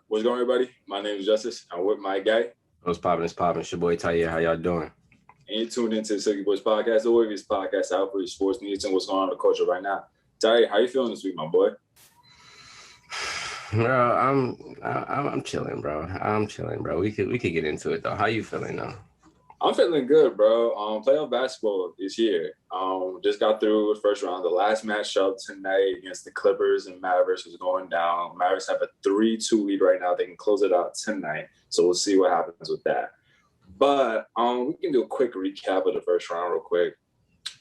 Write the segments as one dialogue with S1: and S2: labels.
S1: What's going on, everybody? My name is Justice. I'm with my guy.
S2: What's poppin'? It's poppin'. It's your boy Tyaire. How y'all doing?
S1: And you tuned into the Silky Boys podcast, the Warriors podcast out for your sports news and what's going on in the culture right now. Tyaire, how you feeling this week, my boy?
S2: Bro, I'm chilling, bro. I'm chilling, bro. We could get into it though. How you feeling though?
S1: I'm feeling good, bro. Playoff basketball is here. Just got through the first round. The last matchup tonight against the Clippers and Mavericks is going down. Mavericks have a 3-2 lead right now. They can close it out tonight. So we'll see what happens with that. But we can do a quick recap of the first round real quick.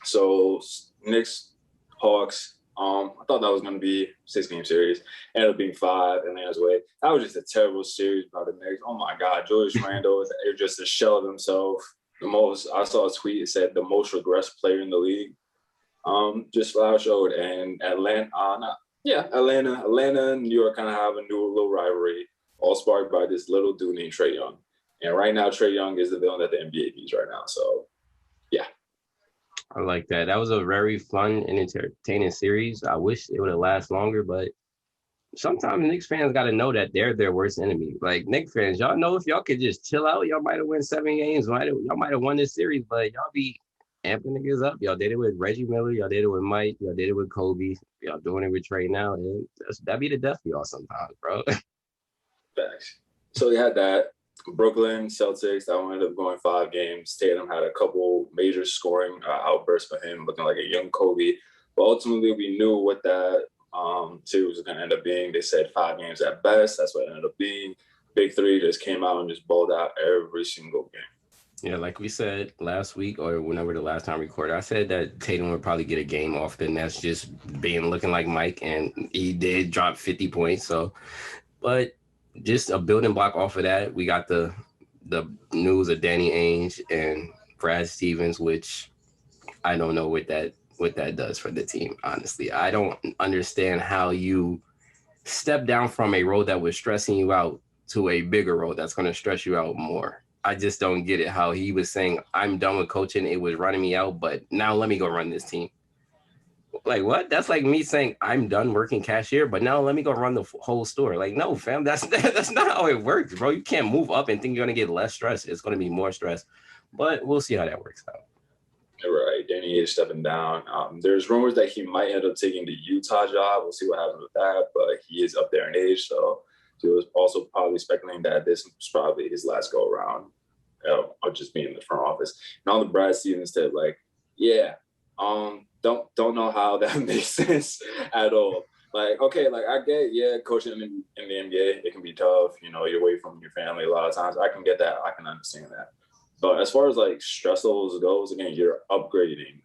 S1: So Knicks, Hawks. I thought that was going to be a 6-game series. Ended up being 5 Atlanta's way. That was just a terrible series by the Knicks. Oh my God, Julius Randle is just a shell of himself. I saw a tweet that said the most regressed player in the league. Just flat showed. And Atlanta and New York kind of have a new little rivalry, all sparked by this little dude named Trae Young. And right now, Trae Young is the villain that the NBA needs right now. So, yeah.
S2: I like that. That was a very fun and entertaining series. I wish it would have lasted longer, but sometimes Knicks fans got to know that they're their worst enemy. Like, Knicks fans, y'all know if y'all could just chill out, y'all might have won 7 games. Y'all might have won this series, but y'all be amping niggas up. Y'all did it with Reggie Miller. Y'all did it with Mike. Y'all did it with Kobe. Y'all doing it with Trae now. And that'd be the death of y'all sometimes, bro.
S1: Facts. So, we had that. Brooklyn Celtics, that one ended up going 5 games. Tatum had a couple major scoring outbursts for him, looking like a young Kobe. But ultimately, we knew what that series was going to end up being. They said 5 games at best. That's what it ended up being. Big Three just came out and just balled out every single game.
S2: Yeah, like we said last week or whenever the last time we recorded, I said that Tatum would probably get a game off the Nets just looking like Mike, and he did drop 50 points. So, but just a building block off of that, we got the news of Danny Ainge and Brad Stevens, which I don't know what that does for the team. Honestly, I don't understand how you step down from a role that was stressing you out to a bigger role that's going to stress you out more. I just don't get it. How he was saying, "I'm done with coaching. It was running me out, but now let me go run this team." Like, what? That's like me saying I'm done working cashier, but now let me go run the whole store. Like, no, fam, that's not how it works, bro. You can't move up and think you're gonna get less stress. It's gonna be more stress, but we'll see how that works out.
S1: Right, Danny is stepping down. There's rumors that he might end up taking the Utah job. We'll see what happens with that, but he is up there in age, so he was also probably speculating that this was probably his last go around, of just being in the front office. And on the Brad Stevens tip, like, yeah, don't know how that makes sense at all. Like, okay, like I get, yeah, coaching in the NBA, it can be tough. You know, you're away from your family a lot of times. I can get that. I can understand that. But as far as like stress levels goes, again, you're upgrading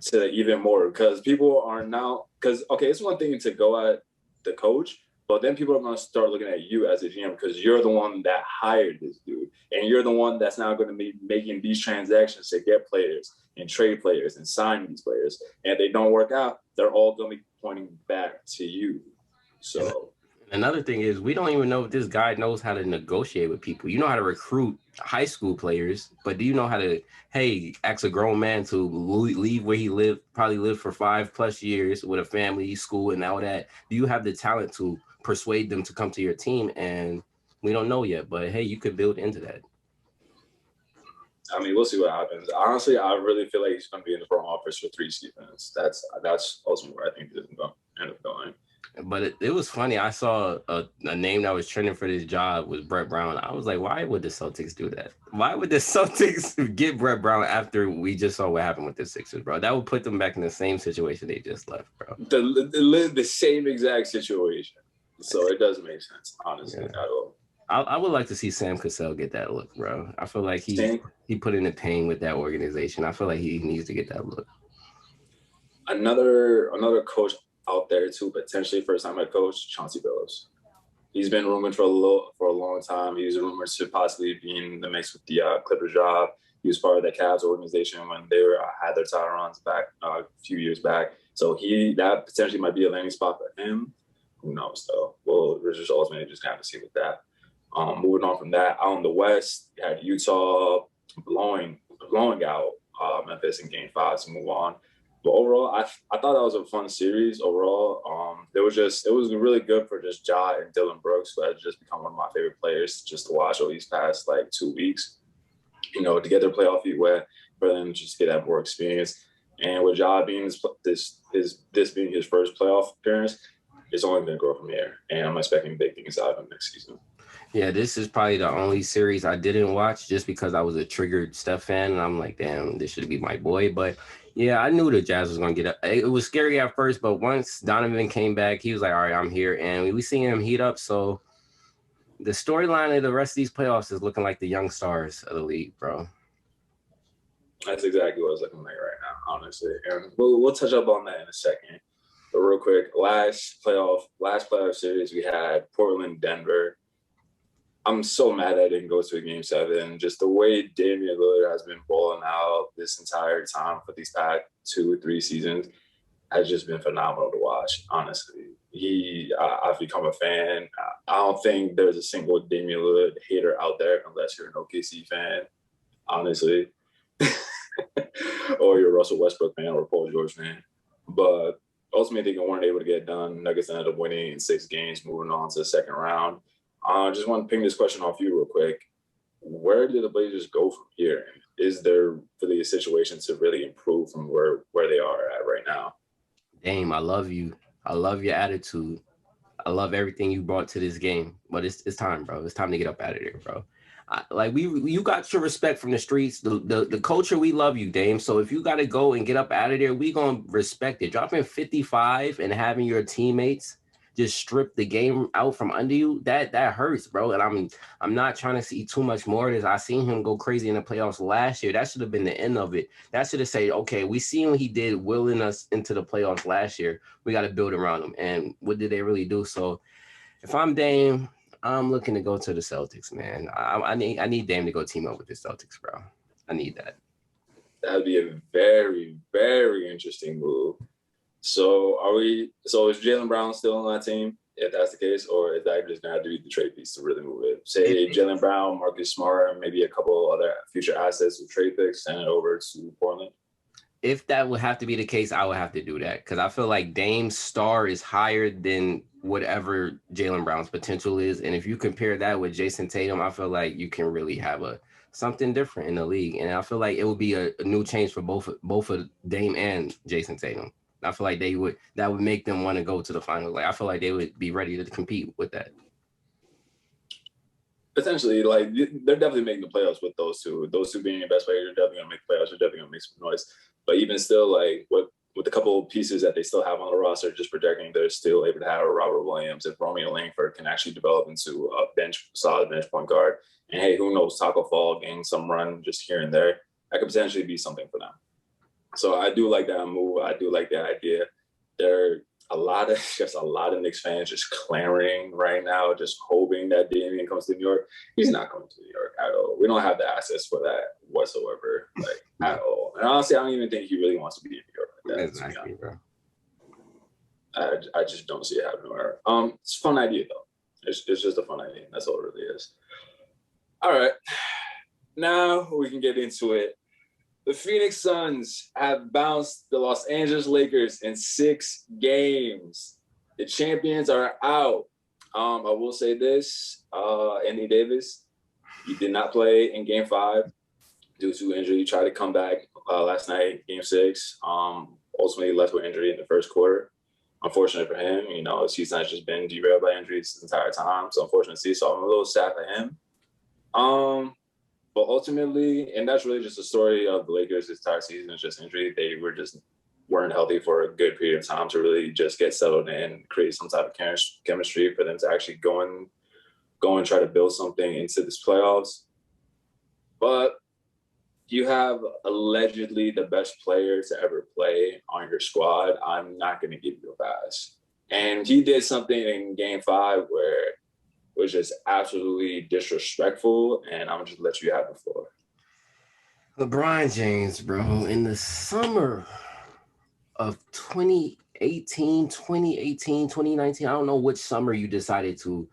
S1: to even more because people are now, because, okay, it's one thing to go at the coach, but then people are going to start looking at you as a GM because you're the one that hired this dude. And you're the one that's now going to be making these transactions to get players and trade players and sign these players. And if they don't work out, they're all going to be pointing back to you. So
S2: another thing is we don't even know if this guy knows how to negotiate with people. You know how to recruit high school players, but do you know how to, hey, ask a grown man to leave where he probably lived for 5+ years with a family, school, and all that? Do you have the talent to persuade them to come to your team? And we don't know yet, but hey, you could build into that.
S1: I mean, we'll see what happens. Honestly, I really feel like he's going to be in the front office for 3 seasons. That's ultimately where I think he's going to end up going.
S2: But it was funny. I saw a name that was trending for this job was Brett Brown. I was like, why would the Celtics do that? Why would the Celtics get Brett Brown after we just saw what happened with the Sixers, bro? That would put them back in the same situation they just left, bro.
S1: The same exact situation. So it doesn't make sense, honestly, at all.
S2: I would like to see Sam Cassell get that look, bro. I feel like he put in the pain with that organization. I feel like he needs to get that look.
S1: Another coach out there too, potentially first-time head coach, Chauncey Billups. He's been rumored for a long time. He was rumored to possibly be in the mix with the Clippers job. He was part of the Cavs organization when they had their title runs back a few years back. So that potentially might be a landing spot for him. Who knows though? Well, just ultimately just kind of see with that. Moving on from that, out in the West, you had Utah blowing out Memphis in Game 5 to move on. But overall, I thought that was a fun series. Overall, it was really good for just Ja and Dylan Brooks, who has just become one of my favorite players just to watch over these past like 2 weeks. To get their playoff feet wet, for them to just get that more experience. And with Ja being this being his first playoff appearance, it's only going to grow from here. And I'm expecting big things out of him next season.
S2: Yeah, this is probably the only series I didn't watch just because I was a triggered Steph fan, and I'm like, damn, this should be my boy. But yeah, I knew the Jazz was gonna get up. It was scary at first, but once Donovan came back, he was like, all right, I'm here, and we seen him heat up. So the storyline of the rest of these playoffs is looking like the young stars of the league, bro.
S1: That's exactly what it's looking like right now, honestly. And we'll touch up on that in a second. But real quick, last playoff series we had Portland, Denver. I'm so mad I didn't go to a game 7. Just the way Damian Lillard has been balling out this entire time for these past 2-3 seasons has just been phenomenal to watch, honestly. I've become a fan. I don't think there's a single Damian Lillard hater out there unless you're an OKC fan, honestly. Or you're a Russell Westbrook fan or a Paul George fan. But ultimately, they weren't able to get it done. Nuggets ended up winning in 6 games, moving on to the second round. I just want to ping this question off you real quick. Where do the Blazers go from here? Is there really a situation to really improve from where they are at right now?
S2: Dame, I love you. I love your attitude. I love everything you brought to this game. But it's time, bro. It's time to get up out of there, bro. You got your respect from the streets, the culture. We love you, Dame. So if you got to go and get up out of there, we gonna respect it. Dropping 55 and having your teammates just strip the game out from under you, that hurts, bro. And I'm not trying to see too much more of this. I seen him go crazy in the playoffs last year. That should have been the end of it. That should have said, okay, we seen what he did willing us into the playoffs last year. We got to build around him. And what did they really do? So if I'm Dame, I'm looking to go to the Celtics, man. I need Dame to go team up with the Celtics, bro. I need that.
S1: That'd be a very, very interesting move. So is Jaylen Brown still on that team, if that's the case, or is that just gonna have to be the trade piece to really move it? Say Jaylen Brown, Marcus Smart, maybe a couple other future assets with trade picks, send it over to Portland.
S2: If that would have to be the case, I would have to do that because I feel like Dame's star is higher than whatever Jaylen Brown's potential is. And if you compare that with Jason Tatum, I feel like you can really have something different in the league. And I feel like it would be a new change for both of Dame and Jason Tatum. I feel like that would make them want to go to the finals. Like I feel like they would be ready to compete with that.
S1: Potentially, like they're definitely making the playoffs with those two. Those two being your best players, they're definitely gonna make the playoffs. They're definitely gonna make some noise. But even still, like with a couple of pieces that they still have on the roster, just projecting they're still able to have a Robert Williams if Romeo Langford can actually develop into a solid bench point guard. And hey, who knows, Taco Fall getting some run just here and there, that could potentially be something for them. So I do like that move. I do like that idea. There are a lot of Knicks fans just clamoring right now, just hoping that Damian comes to New York. He's not coming to New York at all. We don't have the assets for that whatsoever, like at all. And honestly, I don't even think he really wants to be in New York like that. Exactly, bro. I just don't see it happening. It's a fun idea though. It's just a fun idea. That's all it really is. All right, now we can get into it. The Phoenix Suns have bounced the Los Angeles Lakers in 6 games. The champions are out. I will say this, Anthony Davis, he did not play in Game 5 due to injury. He tried to come back last night, Game 6. Ultimately left with injury in the first quarter. Unfortunate for him. His season has just been derailed by injuries this entire time. So unfortunate to see. So I'm a little sad for him. But ultimately, and that's really just the story of the Lakers this entire season, is just injury. They weren't healthy for a good period of time to really just get settled in, create some type of chemistry for them to actually go and try to build something into this playoffs. But you have allegedly the best player to ever play on your squad. I'm not going to give you a pass. And he did something in Game 5 where was just absolutely disrespectful, and I'm just let you have the floor.
S2: LeBron James, bro, in the summer of 2019, I don't know which summer you decided to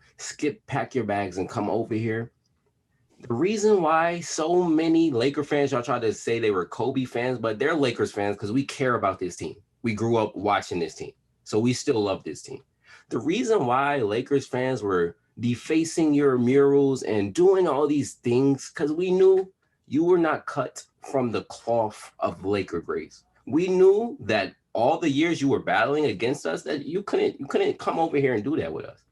S2: pack your bags and come over here. The reason why so many Laker fans, y'all try to say they were Kobe fans, but they're Lakers fans because we care about this team. We grew up watching this team. So we still love this team. The reason why Lakers fans were defacing your murals and doing all these things, because we knew you were not cut from the cloth of Laker greats. We knew that all the years you were battling against us, that you couldn't come over here and do that with us.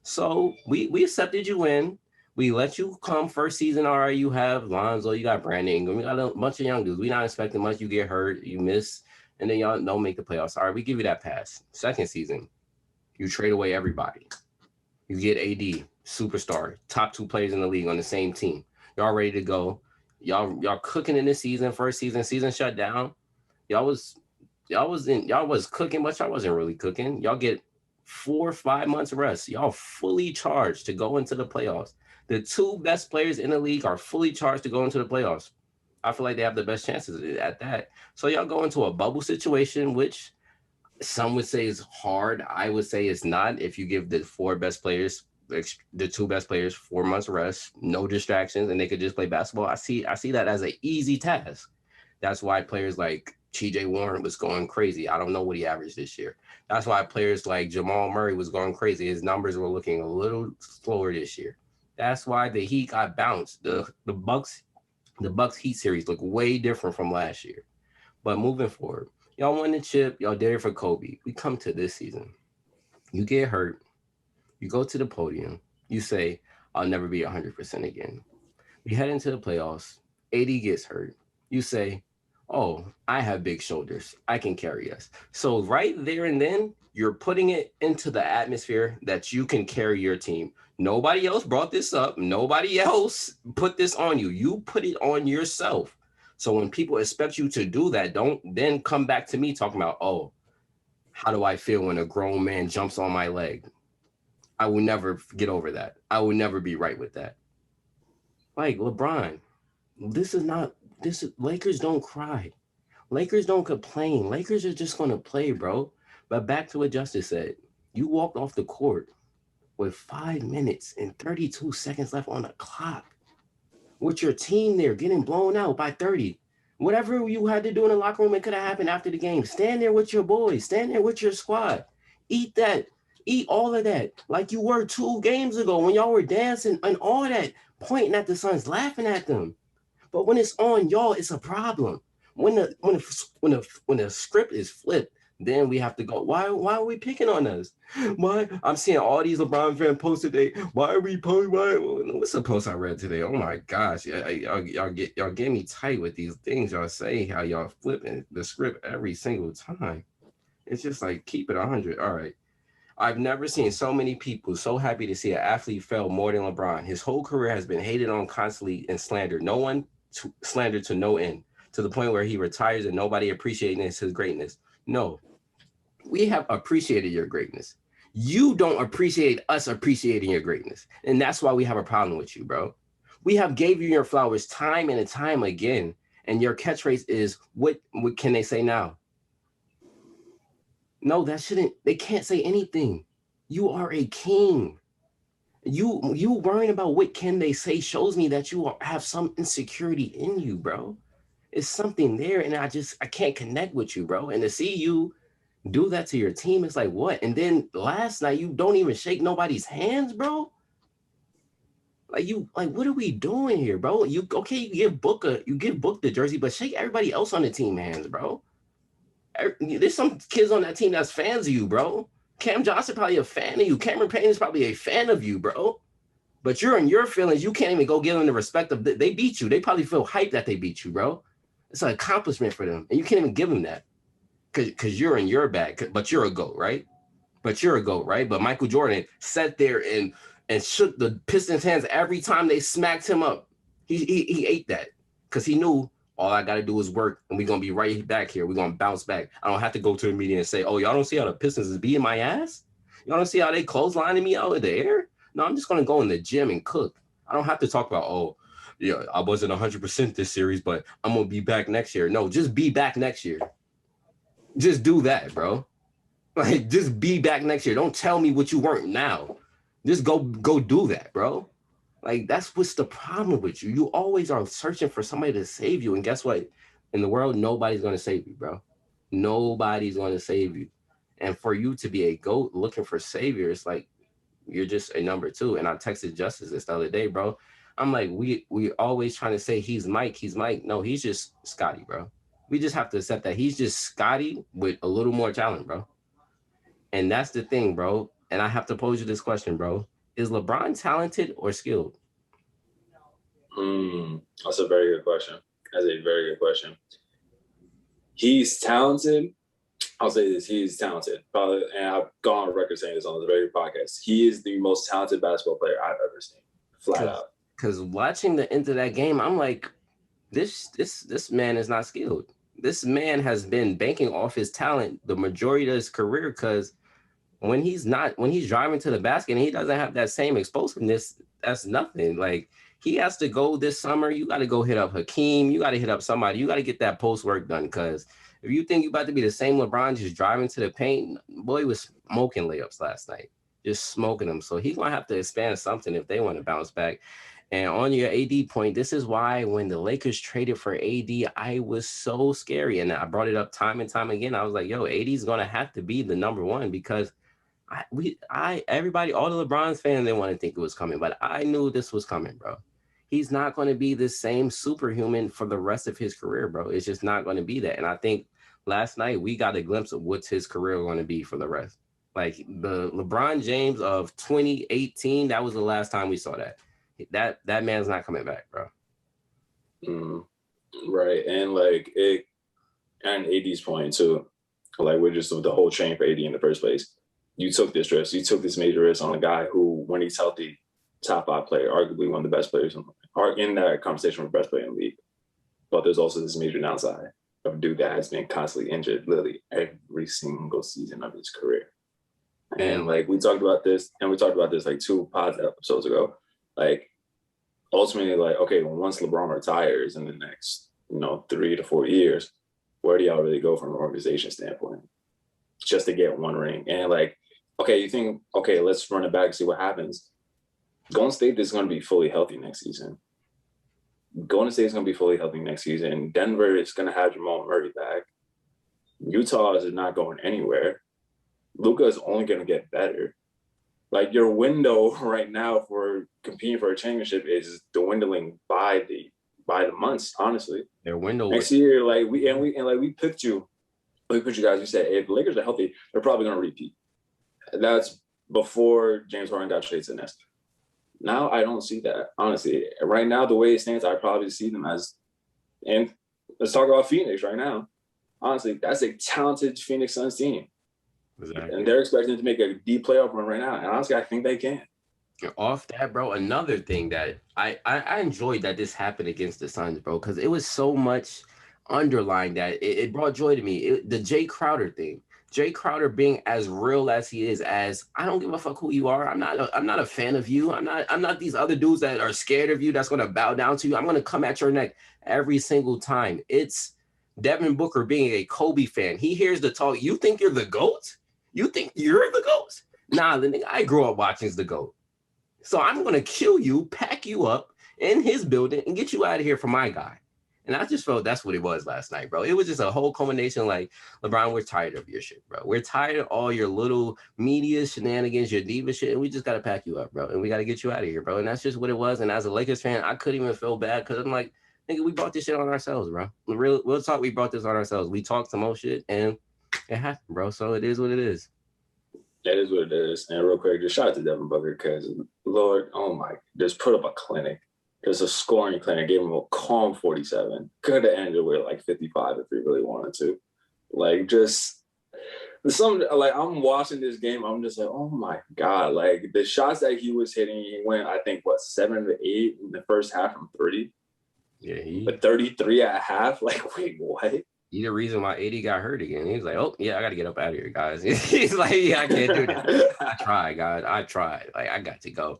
S2: So we accepted you in. We let you come first season. All right, you have Lonzo, you got Brandon Ingram, we got a bunch of young dudes. We not expecting much. You get hurt, you miss, and then y'all don't make the playoffs. All right, we give you that pass. Second season, you trade away everybody. You get AD, superstar, top 2 players in the league on the same team. Y'all ready to go. Y'all cooking in this season. First season shut down. Y'all was cooking, but y'all wasn't really cooking. Y'all get 4 or 5 months rest. Y'all fully charged to go into the playoffs. The 2 best players in the league are fully charged to go into the playoffs. I feel like they have the best chances at that. So y'all go into a bubble situation, which some would say is hard. I would say it's not. If you give the 4 best players, the 2 best players, 4 months rest, no distractions, and they could just play basketball. I see that as an easy task. That's why players like TJ Warren was going crazy. I don't know what he averaged this year. That's why players like Jamal Murray was going crazy. His numbers were looking a little slower this year. That's why the Heat got bounced. The Bucks Heat series look way different from last year. But moving forward, y'all won the chip. Y'all did it for Kobe. We come to this season. You get hurt. You go to the podium. You say, I'll never be 100% again. We head into the playoffs. AD gets hurt. You say, oh, I have big shoulders. I can carry us. So right there and then, you're putting it into the atmosphere that you can carry your team. Nobody else brought this up. Nobody else put this on you. You put it on yourself. So when people expect you to do that, don't then come back to me talking about, oh, how do I feel when a grown man jumps on my leg? I will never get over that. I will never be right with that. Like LeBron, Lakers don't cry. Lakers don't complain. Lakers are just gonna play, bro. But back to what Justice said. You walked off the court with 5 minutes and 32 seconds left on the clock. With your team there getting blown out by 30. Whatever you had to do in the locker room, it could have happened after the game. Stand there with your boys. Stand there with your squad. Eat that. Eat all of that. Like you were 2 games ago when y'all were dancing and all that, pointing at the Suns, laughing at them. But when it's on y'all, it's a problem. When the script is flipped, then we have to go. Why are we picking on us? Why I'm seeing all these LeBron fan posts today. Why are we posting? What's the post I read today? Oh my gosh, y'all get me tight with these things y'all say. How y'all flipping the script every single time. It's just like keep it 100. All right. I've never seen so many people so happy to see an athlete fail more than LeBron. His whole career has been hated on constantly and slandered. No one slandered to no end, to the point where he retires and nobody appreciating his greatness. No, we have appreciated your greatness. You don't appreciate us appreciating your greatness. And that's why we have a problem with you, bro. We have gave you your flowers time and time again. And your catchphrase is, what can they say now? No, they can't say anything. You are a king. You worrying about what can they say shows me that you have some insecurity in you, bro. It's something there, and I can't connect with you, bro. And to see you do that to your team, it's like, what? And then last night, you don't even shake nobody's hands, bro. What are we doing here, bro? You give Book the jersey, but shake everybody else on the team hands, bro. There's some kids on that team that's fans of you, bro. Cam Johnson probably a fan of you. Cameron Payne is probably a fan of you, bro. But you're in your feelings. You can't even go give them the respect of they beat you. They probably feel hyped that they beat you, bro. It's an accomplishment for them, and you can't even give them that because you're in your bag. But you're a GOAT, right? But Michael Jordan sat there and shook the Pistons' hands every time they smacked him up. He ate that because he knew all I got to do is work, and we're going to be right back here. We're going to bounce back. I don't have to go to the media and say, oh, y'all don't see how the Pistons is beating my ass? Y'all don't see how they clotheslining me out of the air? No, I'm just going to go in the gym and cook. I don't have to talk about, oh, yeah, I wasn't 100% this series, but I'm going to be back next year. No, just be back next year. Just do that, bro. Like, just be back next year. Don't tell me what you weren't now. Just go do that, bro. Like, that's what's the problem with you. You always are searching for somebody to save you. And guess what? In the world, nobody's going to save you, bro. Nobody's going to save you. And for you to be a GOAT looking for saviors, like, you're just a number two. And I texted Justice this the other day, bro. I'm like, we always trying to say he's Mike, he's Mike. No, he's just Scotty, bro. We just have to accept that he's just Scotty with a little more talent, bro. And that's the thing, bro. And I have to pose you this question, bro. Is LeBron talented or skilled?
S1: That's a very good question. That's a very good question. He's talented. I'll say this: he's talented. Probably, and I've gone on record saying this on the very podcast. He is the most talented basketball player I've ever seen, flat out.
S2: Because watching the end of that game, I'm like, this man is not skilled. This man has been banking off his talent the majority of his career. Because when he's driving to the basket and he doesn't have that same explosiveness, that's nothing. Like, he has to go this summer. You got to go hit up Hakeem. You got to hit up somebody. You got to get that post work done. Because if you think you about to be the same LeBron just driving to the paint, boy was smoking layups last night, just smoking them. So he's gonna have to expand something if they want to bounce back. And on your AD point, this is why when the Lakers traded for AD, I was so scary. And I brought it up time and time again. I was like, yo, AD's gonna have to be the number one because everybody, all the LeBron's fans, they want to think it was coming, but I knew this was coming, bro. He's not going to be the same superhuman for the rest of his career, bro. It's just not going to be that. And I think last night we got a glimpse of what's his career going to be for the rest. Like the LeBron James of 2018, that was the last time we saw that. That man's not coming back, bro.
S1: Right. And like it, and AD's point too, like we're just the whole train for AD in the first place. You took this risk. You took this major risk on a guy who, when he's healthy, top 5 player, arguably one of the best players in that conversation with best player in the league. But there's also this major downside of a dude that has been constantly injured literally every single season of his career. And like we talked about this like 2 episodes ago. Like ultimately, like, okay, once LeBron retires in the next, 3 to 4 years, where do y'all really go from an organization standpoint? Just to get one ring. And like, okay, you think, okay, let's run it back and see what happens. Golden State is going to be fully healthy next season. Golden State is going to be fully healthy next season. Denver is going to have Jamal Murray back. Utah is not going anywhere. Luka is only going to get better. Like your window right now for competing for a championship is dwindling by the months. Honestly,
S2: their window
S1: next year, like we picked you. We put you guys. We said if the Lakers are healthy, they're probably going to repeat. That's before James Harden got traded to the Nets. Now I don't see that, honestly. Right now, the way it stands, I probably see them as, and let's talk about Phoenix right now. Honestly, that's a talented Phoenix Suns team. Exactly. And they're expecting to make a deep playoff run right now. And honestly, I think they can.
S2: Off that, bro, another thing that I enjoyed that this happened against the Suns, bro, because it was so much underlying that it brought joy to me. The Jay Crowder thing. Jay Crowder being as real as he is, as I don't give a fuck who you are. I'm not a fan of you. I'm not these other dudes that are scared of you that's gonna bow down to you. I'm gonna come at your neck every single time. It's Devin Booker being a Kobe fan. He hears the talk. You think you're the GOAT? You think you're the GOAT? Nah, the nigga I grew up watching is the GOAT. So I'm gonna kill you, pack you up in his building, and get you out of here for my guy. And I just felt that's what it was last night, bro. It was just a whole culmination like, LeBron, we're tired of your shit, bro. We're tired of all your little media shenanigans, your diva shit, and we just got to pack you up, bro. And we got to get you out of here, bro. And that's just what it was. And as a Lakers fan, I couldn't even feel bad because I'm like, nigga, we brought this shit on ourselves, bro. Real talk, we brought this on ourselves. We talked some more shit, and it happened, bro. So it is what it is.
S1: That is what it is. And real quick, just shout out to Devin Booker because, Lord, oh my, just put up a clinic. There's a scoring clinic, gave him a calm 47. Could have ended with like 55 if he really wanted to. Like, just like I'm watching this game, I'm just like, oh my God. Like the shots that he was hitting, he went, I think, 7 to 8 in the first half from 3.
S2: Yeah,
S1: but 33 at half. Like, wait, what?
S2: He the reason why AD got hurt again. He's like, oh yeah, I got to get up out of here, guys. He's like, yeah, I can't do this. I tried, guys. I tried. Like, I got to go.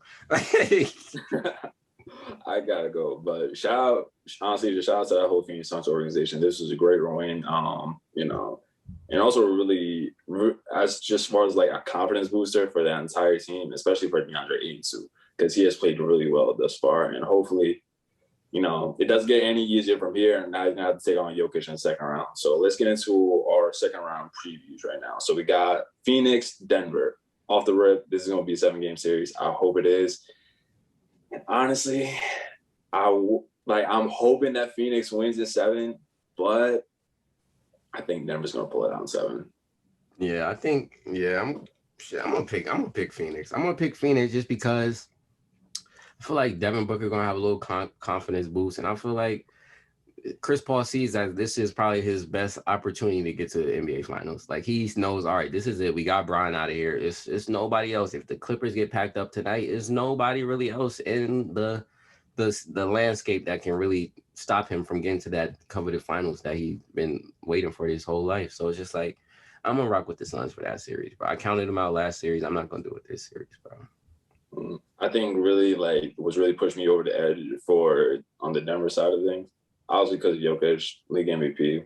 S1: I gotta go, but honestly, just shout out to that whole Phoenix Suns organization. This was a great win, and also as far as like a confidence booster for the entire team, especially for DeAndre Ayton too. because he has played really well thus far. And hopefully, it doesn't get any easier from here. And now you're going to have to take on Jokic in the second round. So let's get into our second round previews right now. So we got Phoenix, Denver. Off the rip, this is going to be a 7-game series. I hope it is. And honestly, I'm hoping that Phoenix wins in 7, but I think Denver's going to pull it out in 7.
S2: Yeah, I think. Yeah, I'm gonna pick Phoenix. I'm gonna pick Phoenix just because I feel like Devin Booker gonna have a little confidence boost, and I feel like Chris Paul sees that this is probably his best opportunity to get to the NBA Finals. Like he knows, all right, this is it. We got Brian out of here. It's nobody else. If the Clippers get packed up tonight, it's nobody really else in the landscape that can really stop him from getting to that coveted finals that he's been waiting for his whole life. So it's just like I'm gonna rock with the Suns for that series, bro. I counted them out last series. I'm not gonna do it this series, bro.
S1: I think really what's really pushed me over the edge on the Denver side of things. Obviously, because of Jokic, league MVP.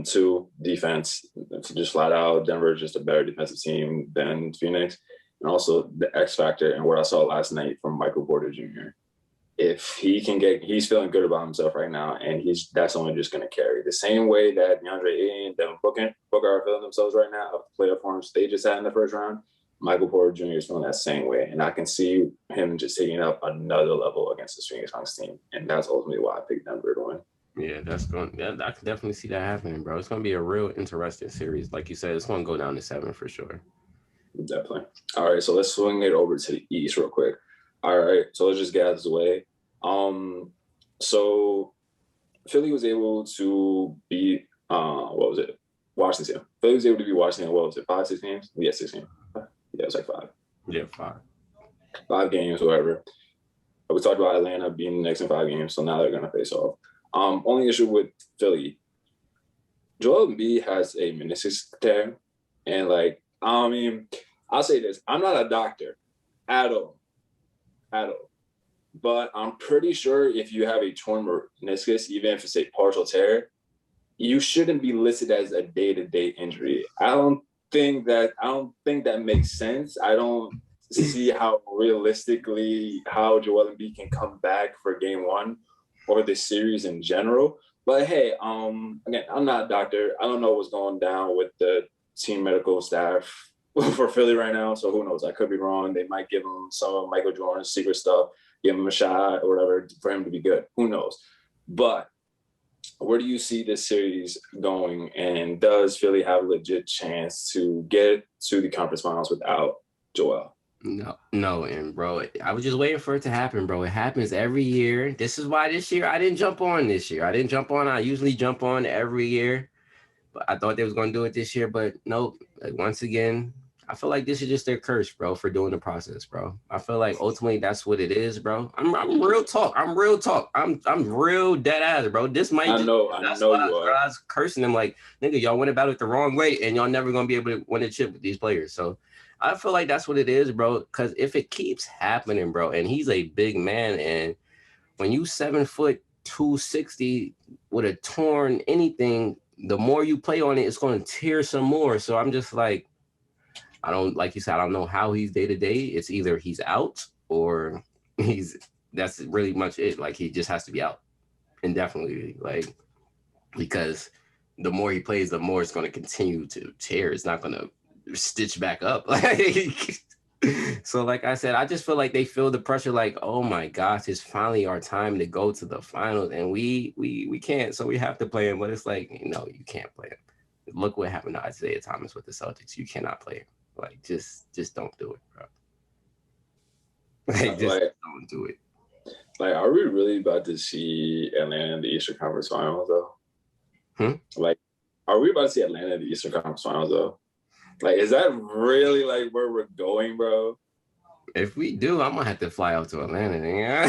S1: 2, defense. Just flat out, Denver is just a better defensive team than Phoenix. And also the X factor and what I saw last night from Michael Porter Jr. If he can he's feeling good about himself right now, and that's only just going to carry. The same way that DeAndre Ayton and Devin Booker are feeling themselves right now of the playoff forms they just had in the first round, Michael Porter Jr. is feeling that same way. And I can see him just taking up another level against the Phoenix Suns team. And that's ultimately why I picked Denver to win.
S2: Yeah, I can definitely see that happening, bro. It's going to be a real interesting series. Like you said, it's going to go down to 7 for sure.
S1: Definitely. All right, so let's swing it over to the East real quick. All right, so let's just get out of the way. So Philly was able to beat, Washington. Philly was able to beat Washington, 5, 6 games? Yeah, 6 games. Yeah, it was like 5.
S2: Yeah, 5.
S1: 5 games, whatever. We talked about Atlanta being the next in 5 games, so now they're going to face off. Only issue with Philly, Joel Embiid has a meniscus tear, and I'll say this: I'm not a doctor at all, but I'm pretty sure if you have a torn meniscus, even if it's a partial tear, you shouldn't be listed as a day-to-day injury. I don't think that makes sense. I don't see how realistically how Joel Embiid can come back for game 1 or the series in general. But hey, again, I'm not a doctor. I don't know what's going down with the team medical staff for Philly right now. So who knows? I could be wrong. They might give him some of Michael Jordan's secret stuff, give him a shot or whatever for him to be good. Who knows? But where do you see this series going? And does Philly have a legit chance to get to the conference finals without Joel?
S2: No, and bro, I was just waiting for it to happen, bro. It happens every year. This is why this year I didn't jump on this year. I usually jump on every year, but I thought they was going to do it this year, but nope. Once again, I feel like this is just their curse, bro, for doing the process, bro. I feel like ultimately that's what it is, bro. I'm real talk. I'm real dead ass, bro. This might
S1: I know you are.
S2: I was cursing them like, nigga, y'all went about it the wrong way, and y'all never gonna be able to win a chip with these players. So I feel like that's what it is, bro. Because if it keeps happening, bro, and he's a big man, and when you 7 foot 260 with a torn anything, the more you play on it, it's going to tear some more. So I'm just like, like you said, I don't know how he's day to day. It's either he's out or that's really much it. Like he just has to be out indefinitely, like, because the more he plays, the more it's going to continue to tear. It's not going to stitch back up. So like I said, I just feel like they feel the pressure, like, oh my gosh, it's finally our time to go to the finals, and we can't, so we have to play him. But it's like, you can't play him. Look what happened to Isaiah Thomas with the Celtics. You cannot play him. Like, just don't do it, bro. Don't do it.
S1: Like, are we really about to see Atlanta in the Eastern Conference Finals though? Like, are we about to see Atlanta in the Eastern Conference Finals though? Like, is that really like where we're going, bro?
S2: If we do, I'm gonna have to fly out to Atlanta. I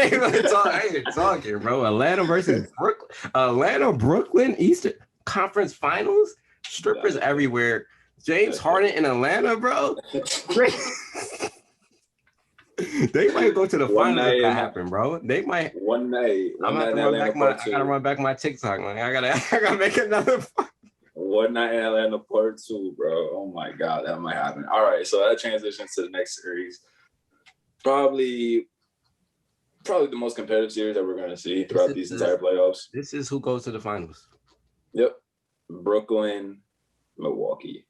S2: ain't even talking, bro. Atlanta versus Brooklyn. Brooklyn, Eastern Conference Finals. Strippers everywhere. James Harden in Atlanta, bro. They might go to the finals if that happen, bro. They might.
S1: One night.
S2: I gotta run back my TikTok, man. I gotta make another.
S1: One night in Atlanta part 2, bro. Oh my God, that might happen. All right, so that transitions to the next series. Probably the most competitive series that we're going to see throughout these entire playoffs.
S2: This is who goes to the finals.
S1: Yep. Brooklyn, Milwaukee.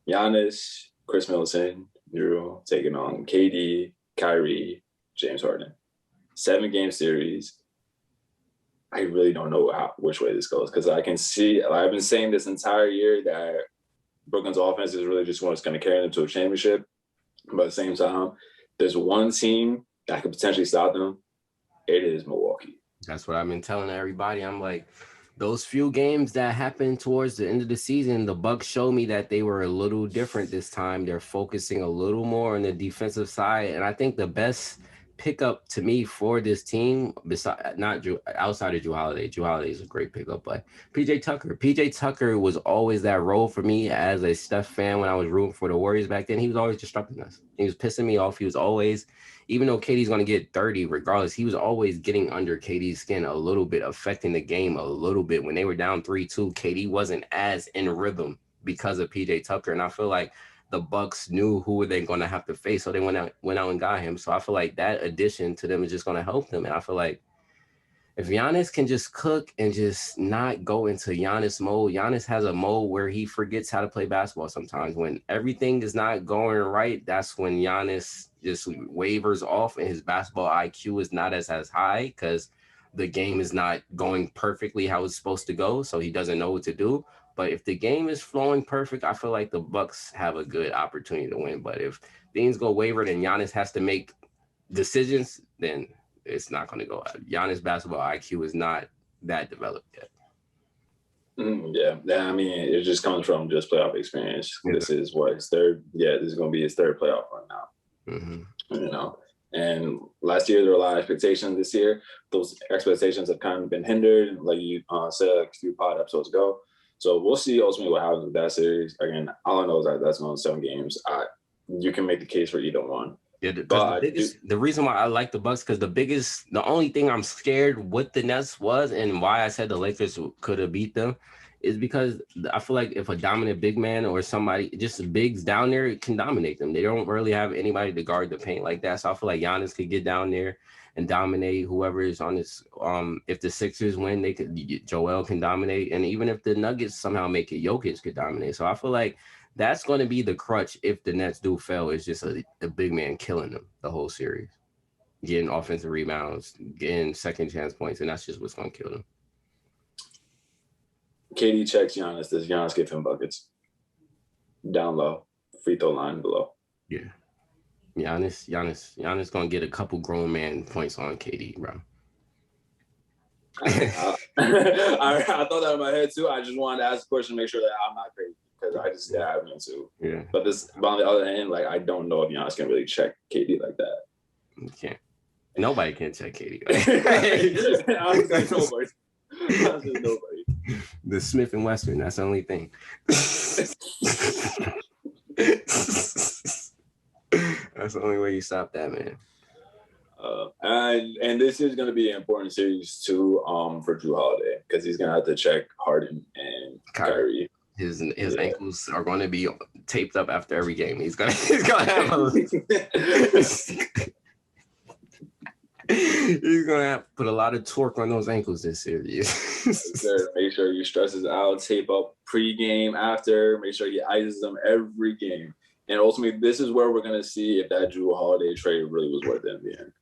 S1: Giannis, Chris Middleton, Drew taking on KD, Kyrie, James Harden. 7-game series. I really don't know which way this goes because I can see, I've been saying this entire year that Brooklyn's offense is really just what's going to carry them to a championship. But at the same time, there's one team that could potentially stop them. It is Milwaukee.
S2: That's what I've been telling everybody. I'm like, those few games that happened towards the end of the season, the Bucks showed me that they were a little different this time. They're focusing a little more on the defensive side. And I think the best pickup to me for this team, outside of Jrue Holiday. Jrue Holiday is a great pickup, but PJ Tucker. PJ Tucker was always that role for me as a Steph fan when I was rooting for the Warriors back then. He was always disrupting us. He was pissing me off. He was always, even though KD's going to get 30 regardless, he was always getting under KD's skin a little bit, affecting the game a little bit. When they were down 3-2, KD wasn't as in rhythm because of PJ Tucker. And I feel like the Bucks knew who they going to have to face, so they went out and got him. So I feel like that addition to them is just going to help them. And I feel like if Giannis can just cook and just not go into Giannis mode, Giannis has a mode where he forgets how to play basketball sometimes. When everything is not going right, that's when Giannis just wavers off and his basketball IQ is not as high because the game is not going perfectly how it's supposed to go, so he doesn't know what to do. But if the game is flowing perfect, I feel like the Bucks have a good opportunity to win. But if things go wayward and Giannis has to make decisions, then it's not going to go out. Giannis' basketball IQ is not that developed yet.
S1: Yeah. I mean, it just comes from just playoff experience. Yeah. This is what his third. Yeah, this is going to be his third playoff run now. You know, and last year there were a lot of expectations. This year, those expectations have kind of been hindered, like you said a few pod episodes ago. So we'll see ultimately what happens with that series. Again, all I know is that that's going 7 games. You can make the case for either one.
S2: Yeah, the reason why I like the Bucks, because the only thing I'm scared with the Nets was, and why I said the Lakers could have beat them, is because I feel like if a dominant big man or somebody, just bigs down there, can dominate them. They don't really have anybody to guard the paint like that. So I feel like Giannis could get down there and dominate whoever is on this. If the Sixers win, Joel can dominate. And even if the Nuggets somehow make it, Jokic could dominate. So I feel like that's going to be the crutch if the Nets do fail. It's just a big man killing them the whole series, getting offensive rebounds, getting second chance points, and that's just what's going to kill them.
S1: KD checks Giannis. Does Giannis give him buckets? Down low, free throw line below.
S2: Yeah. Giannis going to get a couple grown man points on KD, bro.
S1: I thought that in my head too. I just wanted to ask a question to make sure that I'm not crazy because I just have me too.
S2: Yeah.
S1: But on the other hand, like I don't know if Giannis can really check KD like that.
S2: You can't. Nobody can check KD.
S1: Honestly, nobody.
S2: The Smith and Western. That's the only thing. That's the only way you stop that, man.
S1: And this is going to be an important series too, for Jrue Holiday because he's going to have to check Harden and Kyrie.
S2: His ankles are going to be taped up after every game. He's gonna have he's gonna have to put a lot of torque on those ankles this series.
S1: Make sure he stresses out, tape up pre-game, after. Make sure he ices them every game. And ultimately, this is where we're going to see if that Jrue Holiday trade really was worth it in the end.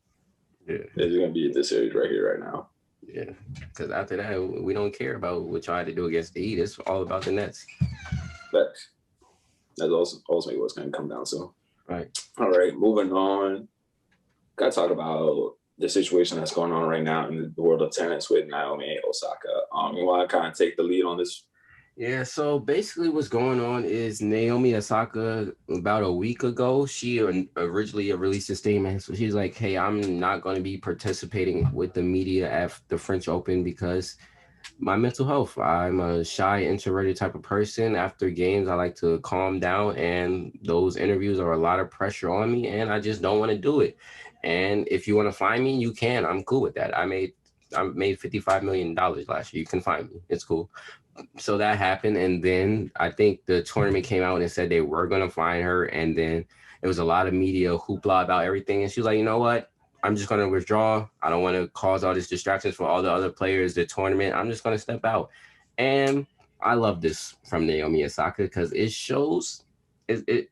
S2: Yeah.
S1: It's going to be this series right here, right now.
S2: Yeah, because after that, we don't care about what y'all had to do against the Heat. It's all about the Nets.
S1: That's also ultimately what's going to come down to.
S2: Right.
S1: All right, moving on. Got to talk about the situation that's going on right now in the world of tennis with Naomi Osaka. You want to kind of take the lead on this?
S2: Yeah, so basically what's going on is Naomi Osaka, about a week ago, she originally released a statement. So she's like, hey, I'm not going to be participating with the media at the French Open because my mental health. I'm a shy, introverted type of person. After games, I like to calm down, and those interviews are a lot of pressure on me, and I just don't want to do it. And if you want to find me, you can. I'm cool with that. I made $55 million last year. You can find me. It's cool. So that happened, and then I think the tournament came out and said they were going to fine her, and then it was a lot of media hoopla about everything, and she was like, you know what? I'm just going to withdraw. I don't want to cause all these distractions for all the other players, the tournament. I'm just going to step out. And I love this from Naomi Osaka because it shows it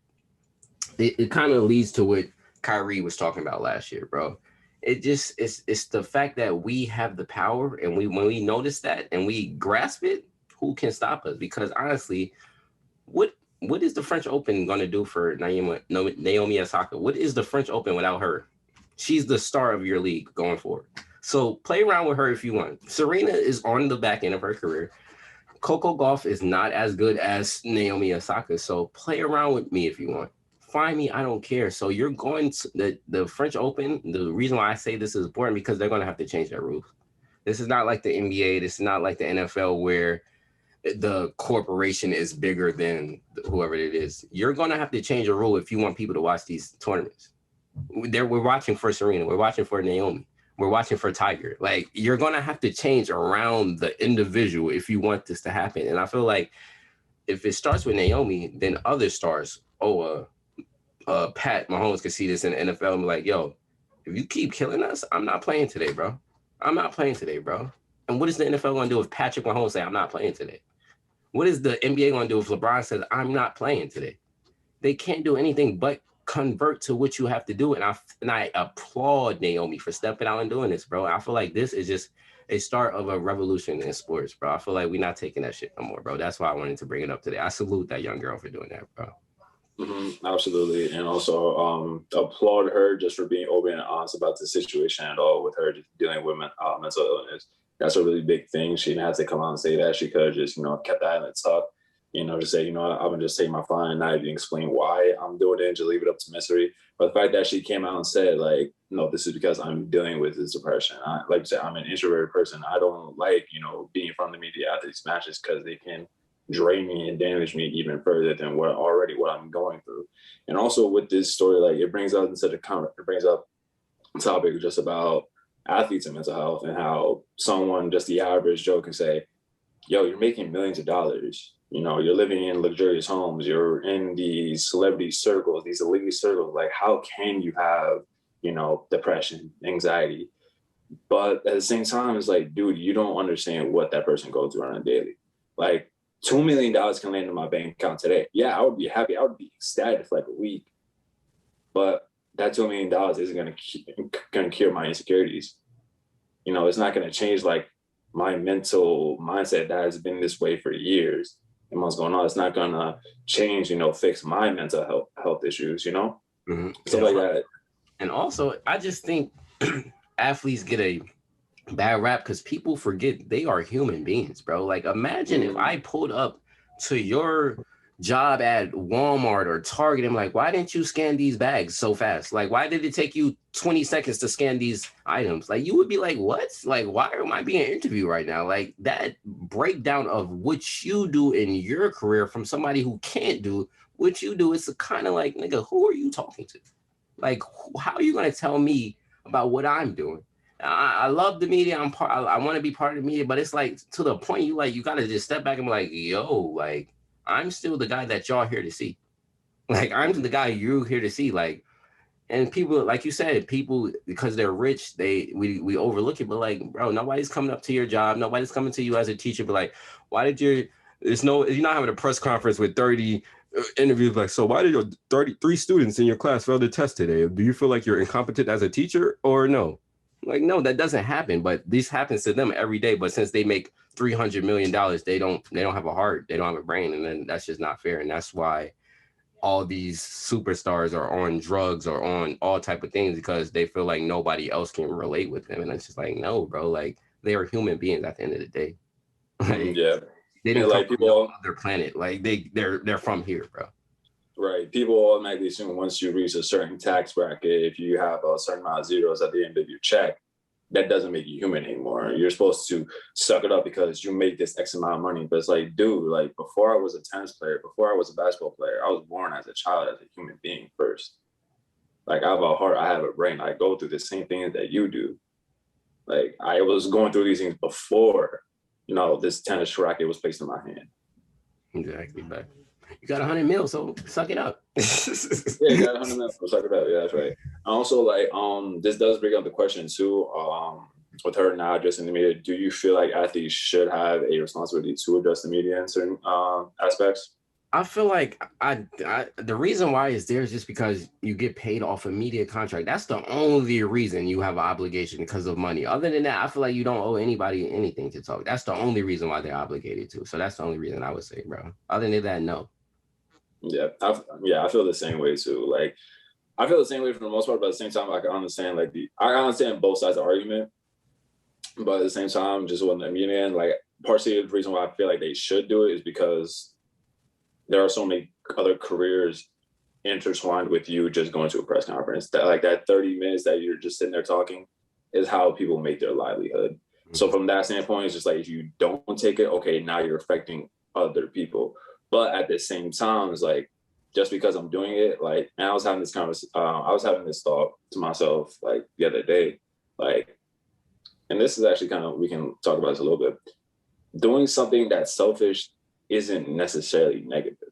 S2: it kind of leads to what Kyrie was talking about last year, bro. It just it's the fact that we have the power, and we when we notice that and we grasp it, who can stop us? Because honestly, what is the French Open going to do for Naomi Osaka? What is the French Open without her? She's the star of your league going forward. So play around with her if you want. Serena is on the back end of her career. Coco Golf is not as good as Naomi Osaka. So play around with me if you want. Find me, I don't care. So you're going to the French Open. The reason why I say this is important because they're going to have to change their rules. This is not like the NBA. This is not like the NFL where the corporation is bigger than whoever it is. You're going to have to change a rule if you want people to watch these tournaments. We're watching for Serena. We're watching for Naomi. We're watching for Tiger. Like, you're going to have to change around the individual if you want this to happen. And I feel like if it starts with Naomi, then other stars, Pat Mahomes could see this in the NFL and be like, yo, if you keep killing us, I'm not playing today, bro. I'm not playing today, bro. And what is the NFL going to do if Patrick Mahomes say, I'm not playing today? What is the NBA going to do if LeBron says, I'm not playing today? They can't do anything but convert to what you have to do. And I applaud Naomi for stepping out and doing this, bro. I feel like this is just a start of a revolution in sports, bro. I feel like we're not taking that shit no more, bro. That's why I wanted to bring it up today. I salute that young girl for doing that, bro.
S1: Absolutely. And also applaud her just for being open and honest about the situation at all with her just dealing with mental illness. That's a really big thing. She didn't have to come out and say that. She could have just, kept that in the tuck, to say, I'm going to just take my fine and not even explain why I'm doing it and just leave it up to mystery. But the fact that she came out and said, like, no, this is because I'm dealing with this depression. Like you said, I'm an introverted person. I don't like, being in front of the media after these matches because they can drain me and damage me even further than what I'm going through. And also with this story, like it brings up a topic just about athletes and mental health and how someone, just the average Joe, can say, yo, you're making millions of dollars. You're living in luxurious homes. You're in these celebrity circles, these elite circles. Like, how can you have, depression, anxiety? But at the same time, it's like, dude, you don't understand what that person goes through on a daily. Like, $2 million can land in my bank account today. Yeah, I would be happy. I would be ecstatic for like a week. But that $2 million isn't going to cure my insecurities. It's not going to change like my mental mindset that has been this way for years and what's going on. It's not going to change, fix my mental health issues,
S2: Mm-hmm.
S1: Stuff like that.
S2: And also, I just think athletes get a bad rap because people forget they are human beings, bro. Like, imagine if I pulled up to your job at Walmart or Target and like, why didn't you scan these bags so fast? Like, why did it take you 20 seconds to scan these items? Like, you would be like, what? Like, why am I being interviewed right now? Like, that breakdown of what you do in your career from somebody who can't do what you do, it's kind of like, nigga, who are you talking to? Like, how are you going to tell me about what I'm doing? I love the media. I want to be part of the media, but it's like to the point you got to just step back and be like, yo, like, I'm still the guy that y'all here to see. Like, I'm the guy you're here to see. Like, and people, like you said, people, because they're rich, we overlook it. But like, bro, nobody's coming up to your job. Nobody's coming to you as a teacher. But like, why did you're not having a press conference with 30 interviews like, so why did your 33 students in your class fail the test today? Do you feel like you're incompetent as a teacher or no? Like, no, that doesn't happen. But this happens to them every day. But since they make $300 million, they don't have a heart. They don't have a brain. And then that's just not fair. And that's why all these superstars are on drugs or on all type of things because they feel like nobody else can relate with them. And it's just like, no, bro, like they are human beings at the end of the day. Like,
S1: yeah.
S2: They didn't come from no other planet. Like they're from here, bro.
S1: Right. People automatically assume once you reach a certain tax bracket, if you have a certain amount of zeros at the end of your check, that doesn't make you human anymore. You're supposed to suck it up because you make this X amount of money. But it's like, dude, like before I was a tennis player, before I was a basketball player, I was born as a child, as a human being first. Like I have a heart, I have a brain. I go through the same things that you do. Like I was going through these things before this tennis racket was placed in my hand.
S2: Exactly, but you got 100 mil, so suck it up.
S1: Yeah, you got 100 mil, so suck it up. Yeah, that's right. Also, like, this does bring up the question too. With her now addressing the media, do you feel like athletes should have a responsibility to address the media in certain aspects?
S2: I feel like the reason why is there is just because you get paid off a media contract. That's the only reason you have an obligation because of money. Other than that, I feel like you don't owe anybody anything to talk. That's the only reason why they're obligated to. So that's the only reason I would say, bro. Other than that, no.
S1: Yeah, I feel the same way too. Like, I feel the same way for the most part, but at the same time, I can understand I understand both sides of the argument, but at the same time, just on the media end, like, partially the reason why I feel like they should do it is because there are so many other careers intertwined with you just going to a press conference. That 30 minutes that you're just sitting there talking is how people make their livelihood. Mm-hmm. So from that standpoint, it's just like, if you don't take it, okay, now you're affecting other people. But at the same time, it's like, just because I'm doing it, like, and I was having this thought to myself, like, the other day, like, and this is actually kind of, we can talk about this a little bit. Doing something that's selfish isn't necessarily negative.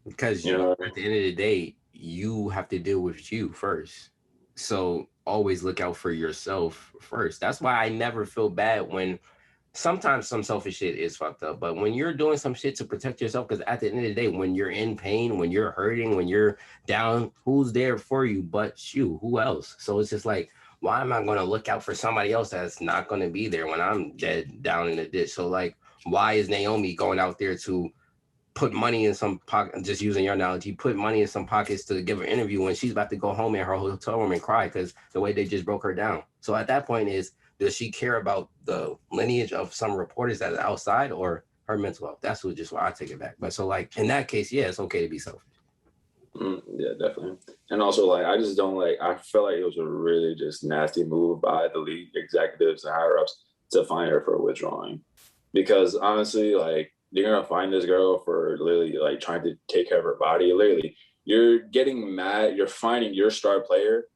S2: Because at the end of the day, you have to deal with you first. So always look out for yourself first. That's why I never feel bad when sometimes some selfish shit is fucked up. But when you're doing some shit to protect yourself, because at the end of the day, when you're in pain, when you're hurting, when you're down, who's there for you but you? Who else? So it's just like, why am I going to look out for somebody else that's not going to be there when I'm dead down in the ditch? So like, why is Naomi going out there to put money in some pocket, just using your analogy, put money in some pockets to give an interview when she's about to go home in her hotel room and cry because the way they just broke her down? So at that point does she care about the lineage of some reporters that are outside or her mental health? That's just why I take it back. But so like in that case, yeah, it's okay to be selfish.
S1: Yeah, definitely. And also, like, I just don't I feel like it was a really just nasty move by the league executives and higher ups to fine her for withdrawing. Because honestly, like, you're going to find this girl for literally, like, trying to take care of her body. Literally, you're getting mad. You're finding your star player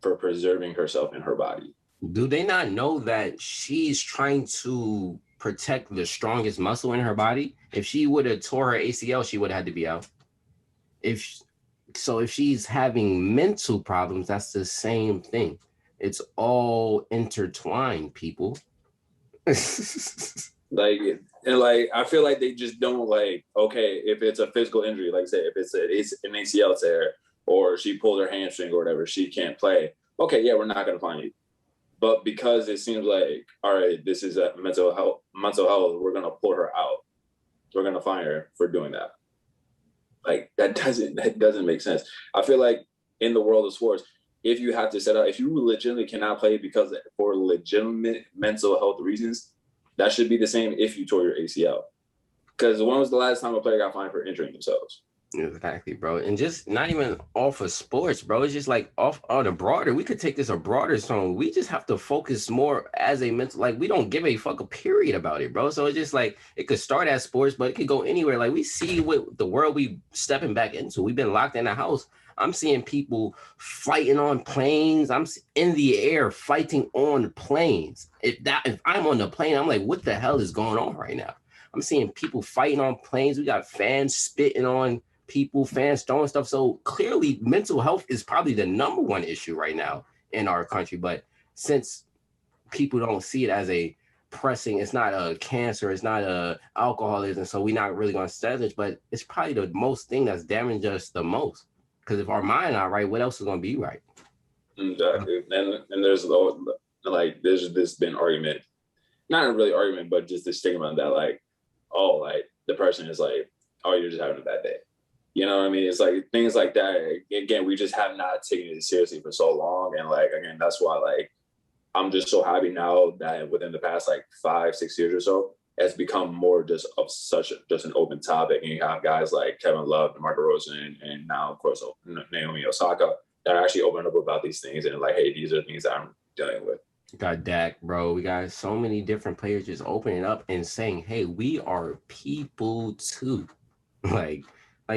S1: for preserving herself in her body.
S2: Do they not know that she's trying to protect the strongest muscle in her body? If she would have tore her ACL, she would have had to be out. If she's having mental problems, that's the same thing. It's all intertwined, people.
S1: I feel like they just don't, like, okay, if it's a physical injury, like say if it's an ACL tear or she pulled her hamstring or whatever, she can't play. Okay, yeah, we're not going to fine you. But because it seems like, all right, this is a mental health, we're going to pull her out. We're going to fine her for doing that. Like, that doesn't make sense. I feel like in the world of sports, if you have to if you legitimately cannot play because for legitimate mental health reasons, that should be the same if you tore your ACL. Because when was the last time a player got fined for injuring themselves?
S2: Exactly, bro. And just not even off of sports, bro. It's just like off on a broader. We could take this a broader zone. We just have to focus more as a mental, like, we don't give a fuck a period about it, bro. So it's just like, it could start as sports, but it could go anywhere. Like, we see what the world we stepping back into. We've been locked in the house. I'm seeing people fighting on planes. I'm in the air fighting on planes. If I'm on the plane, I'm like, what the hell is going on right now? I'm seeing people fighting on planes. We got fans spitting on people, fans throwing stuff. So clearly mental health is probably the number one issue right now in our country. But since people don't see it as a pressing, it's not a cancer, it's not a alcoholism, so we're not really going to study it, but it's probably the most thing that's damaged us the most. Because if our mind not right, what else is going to be right?
S1: Exactly. And there's this been argument, not really argument, but just the stigma that, like, oh, like, the person is like, oh, you're just having a bad day. You know what I mean? It's like things like that. Again, we just have not taken it seriously for so long. And, like, again, that's why, like, I'm just so happy now that within the past, like, 5-6 years or so, it's become more just an open topic. And you have guys like Kevin Love, DeMar DeRozan, and now, of course, Naomi Osaka that are actually open up about these things and like, hey, these are the things that I'm dealing with.
S2: We got Dak, bro. We got so many different players just opening up and saying, hey, we are people too. Like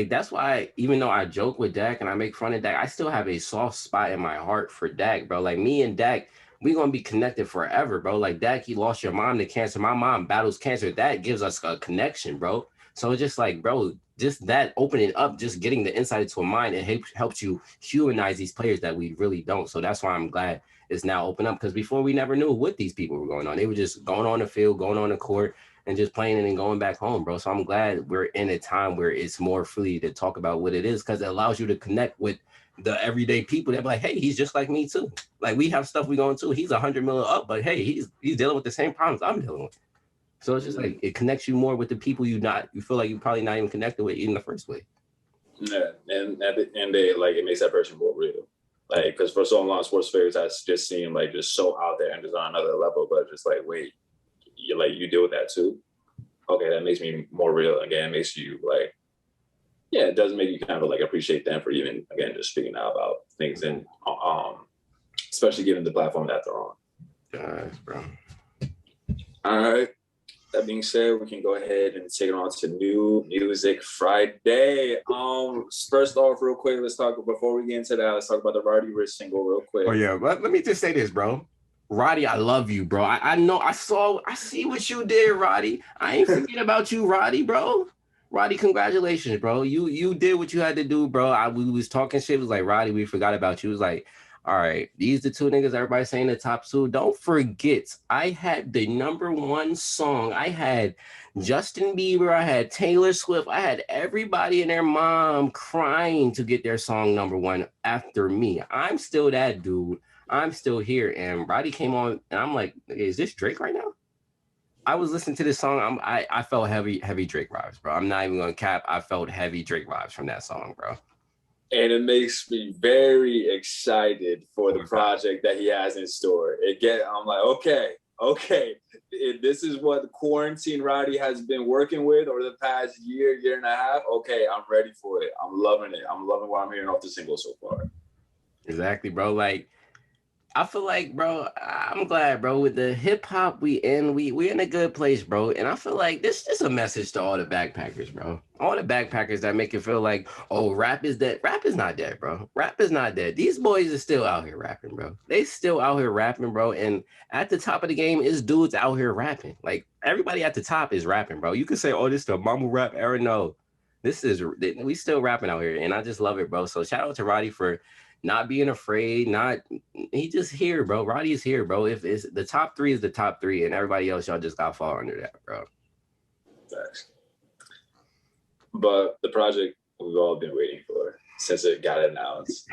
S2: that's why, even though I joke with Dak and I make fun of Dak, I still have a soft spot in my heart for Dak, bro. Like, me and Dak, we're gonna be connected forever, bro. Like that, you lost your mom to cancer. My mom battles cancer. That gives us a connection, bro. So it's just like, bro, just that opening up, just getting the insight into a mind, it helps you humanize these players that we really don't. So that's why I'm glad it's now open up, because before we never knew what these people were going on. They were just going on the field, going on the court, and just playing and then going back home, bro. So I'm glad we're in a time where it's more free to talk about what it is, because it allows you to connect with the everyday people that be like, hey, he's just like me too. Like we have stuff we going to. He's 100 million up, but hey, he's dealing with the same problems I'm dealing with. So it's just like it connects you more with the people you feel like you probably not even connected with in the first place.
S1: Yeah, and at the end they like it makes that person more real. Like because for so long sports figures that's just seem like just so out there and just on another level, but just like wait, you deal with that too. Okay, that makes me more real. Again, it makes you like, yeah, it does make you kind of like appreciate them for even again just speaking out about things and especially given the platform that they're on.
S2: Nice, bro.
S1: All right. That being said, we can go ahead and take it on to New Music Friday. First off, real quick, before we get into that, let's talk about the Roddy Ricch single real quick.
S2: Oh yeah, let me just say this, bro. Roddy, I love you, bro. I know, I see what you did, Roddy. I ain't forget about you, Roddy, bro. Roddy, congratulations, bro. You did what you had to do, bro. We was talking shit. It was like, Roddy, we forgot about you. It was like, all right, these the two niggas everybody saying the top two. Don't forget, I had the #1 song. I had Justin Bieber, I had Taylor Swift, I had everybody and their mom crying to get their song #1 after me. I'm still that dude. I'm still here. And Roddy came on, and I'm like, is this Drake right now? I was listening to this song. I felt heavy Drake vibes, bro. I'm not even gonna cap. I felt heavy Drake vibes from that song, bro.
S1: And it makes me very excited for the project that he has in store. I'm like, okay. This is what the quarantine Roddy has been working with over the past year and a half. Okay, I'm ready for it. I'm loving it. I'm loving what I'm hearing off the single so far.
S2: Exactly, bro. Like, I feel like, bro, I'm glad, bro, with the hip hop we in a good place, bro. And I feel like this is a message to all the backpackers, bro. All the backpackers that make it feel like, oh, rap is dead. Rap is not dead, bro. Rap is not dead. These boys are still out here rapping, bro. They still out here rapping, bro. And at the top of the game is dudes out here rapping. Like everybody at the top is rapping, bro. You could say, oh, this is the mumble rap era. No, we still rapping out here. And I just love it, bro. So shout out to Roddy for not being afraid, he just here, bro. Roddy is here, bro. If it's the top three is the top three, and everybody else, y'all just got to fall under that, bro.
S1: Thanks. But the project we've all been waiting for since it got announced.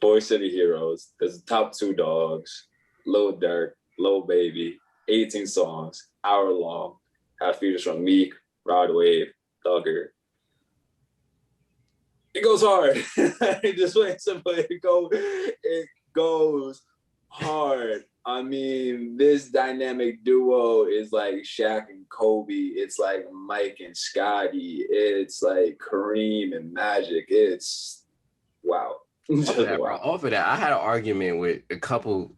S1: Boy City Heroes. There's the top two dogs. Lil Durk, Lil Baby, 18 songs, hour long. Have features from Meek, Rod Wave, Thugger. It goes hard. Just wait simple. It goes hard. I mean, this dynamic duo is like Shaq and Kobe. It's like Mike and Scotty. It's like Kareem and Magic. It's wow.
S2: Off of that, I had an argument with a couple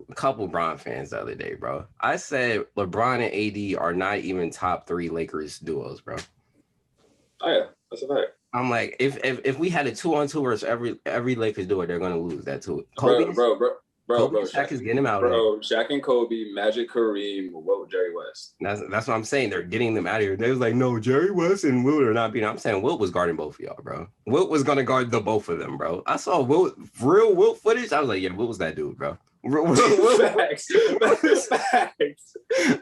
S2: Bron fans the other day, bro. I said LeBron and AD are not even top 3 Lakers duos, bro.
S1: Oh yeah, that's a fact.
S2: I'm like, if we had a 2-on-2 versus every Lakers duo, they're gonna lose that too.
S1: Kobe, bro.
S2: Shaq is getting him out.
S1: Bro, Shaq and Kobe, Magic, Kareem, Wilt, Jerry West.
S2: That's what I'm saying. They're getting them out of here. They was like, no, Jerry West and Wilt are not beating. I'm saying Wilt was guarding both of y'all, bro. Wilt was gonna guard the both of them, bro. I saw real Wilt footage. I was like, yeah, Wilt was that dude, bro.
S1: Facts.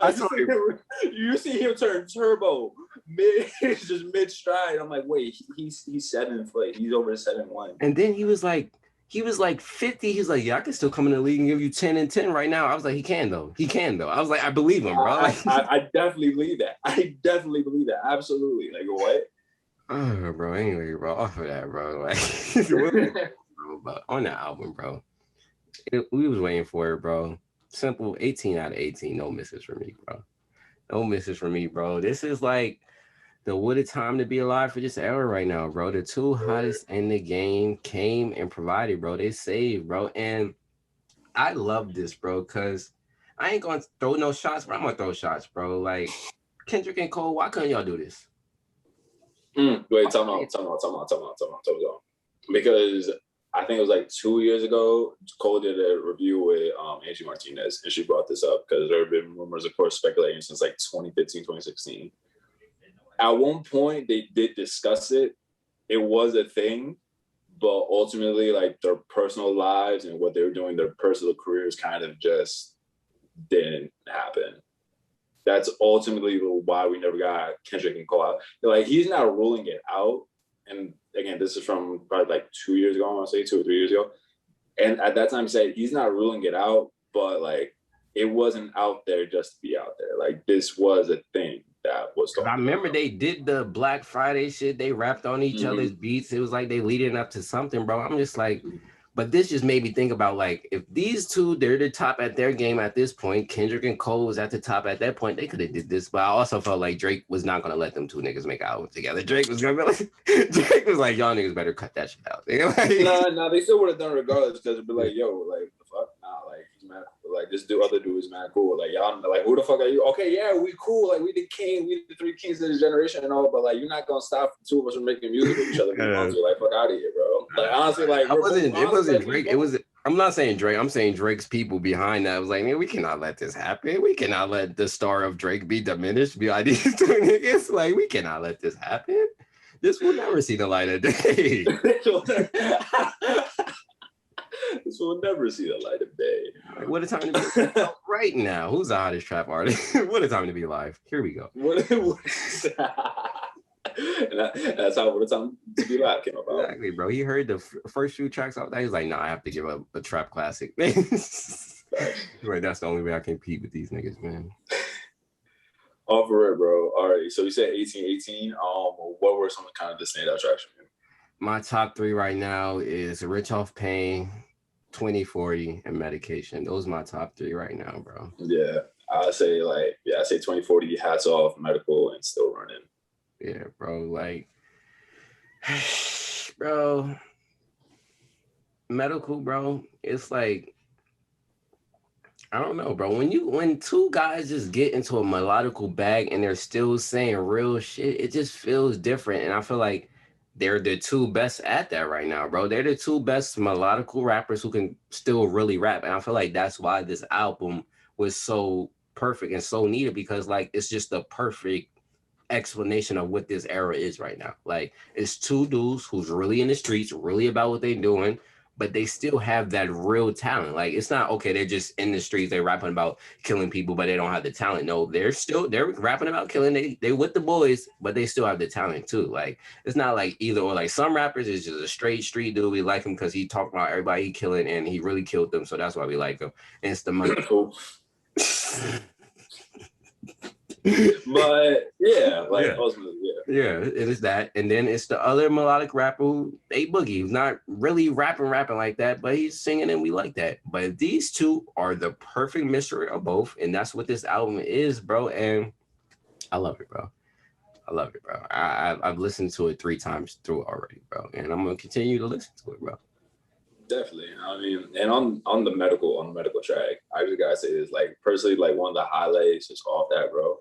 S1: I saw him. You see him turn turbo mid stride. I'm like, wait, he's 7 foot. He's over 7'1".
S2: And then he was like 50. He's like, yeah, I can still come in the league and give you 10 and 10 right now. I was like, he can though. I was like, I believe him, bro.
S1: I definitely believe that. Absolutely. Like what?
S2: Oh, bro. Anyway, bro, off of that, bro. Like, but on the album, bro. We was waiting for it, bro. Simple 18 out of 18. No misses for me, bro. No misses for me, bro. This is like the what a time to be alive for this era right now, bro. The two hottest in the game came and provided, bro. They saved, bro. And I love this, bro, because I ain't going to throw no shots, but I'm going to throw shots, bro. Like, Kendrick and Cole, why couldn't y'all do this?
S1: Wait, tell me. Because I think it was like 2 years ago, Cole did a review with Angie Martinez, and she brought this up because there have been rumors, of course, speculating since like 2015, 2016. At one point, they did discuss it. It was a thing, but ultimately, like their personal lives and what they were doing, their personal careers kind of just didn't happen. That's ultimately why we never got Kendrick and Cole out. Like, he's not ruling it out. And again, this is from probably like 2 years ago, I want to say 2 or 3 years ago. And at that time, he said he's not ruling it out, but like it wasn't out there just to be out there. Like, this was a thing that was.
S2: I remember they did the Black Friday shit. They rapped on each other's beats. It was like they leading up to something, bro. I'm just like, but this just made me think about, like, if these two, they're the top at their game at this point. Kendrick and Cole was at the top at that point. They could have did this, but I also felt like Drake was not going to let them two niggas make an album together. Drake was going to be like, Drake was like, y'all niggas better cut that shit out.
S1: Like, nah, they still would have done it regardless, because it'd be like, yo, like, the fuck? Nah, like, he's mad. Like, this other dude is mad cool. Like, y'all, like, who the fuck are you? Okay, yeah, we cool. Like, we the king. We the three kings of this generation and all, but like, you're not going to stop the two of us from making music with each other. Like, fuck out of here, bro. Like, honestly, like,
S2: it wasn't Drake. It was, I'm not saying Drake. I'm saying Drake's people behind that. I was like, man, we cannot let this happen. We cannot let the star of Drake be diminished. Be like, these two niggas. Like, we cannot let this happen. This will never see the light of day.
S1: This will never see the light of day.
S2: Like, what a time to be right now. Who's the hottest trap artist? What a time to be alive. Here we go.
S1: That's how What a Time to Be Alive came about.
S2: Exactly, bro. He heard the first few tracks out there. He's like, nah, I have to give up a trap classic. Right, that's the only way I can compete with these niggas, man.
S1: Oh, for it, bro. All right. So you said 1818. What were some kind of the standout tracks from you?
S2: My top three right now is Rich Off Pain, 2040, and Medication. Those are my top three right now, bro.
S1: Yeah. I say 2040, Hats Off, Medical, and Still Running.
S2: Yeah, bro. Like, bro, Medical, bro. It's like, I don't know, bro. When two guys just get into a melodical bag and they're still saying real shit, it just feels different. And I feel like they're the two best at that right now, bro. They're the two best melodical rappers who can still really rap. And I feel like that's why this album was so perfect and so needed, because like it's just the perfect explanation of what this era is right now. Like, it's two dudes who's really in the streets, really about what they're doing, but they still have that real talent. Like, it's not okay, they're just in the streets, they're rapping about killing people, but they don't have the talent. No, they're rapping about killing. They with the boys, but they still have the talent too. Like, it's not like either or. Like, some rappers is just a straight street dude. We like him because he talked about everybody he killing and he really killed them, so that's why we like him. And it's the money.
S1: But yeah, like, yeah. Ultimately,
S2: yeah, it is that. And then it's the other melodic rapper who A-Boogie, who's not really rapping like that, but he's singing and we like that. But these two are the perfect mixture of both, and that's what this album is, bro. And I love it, bro. I've listened to it 3 times through already, bro, and I'm gonna continue to listen to it, bro.
S1: Definitely. I mean, and on the medical track, I just gotta say this, like, personally, like, one of the highlights just off that, bro,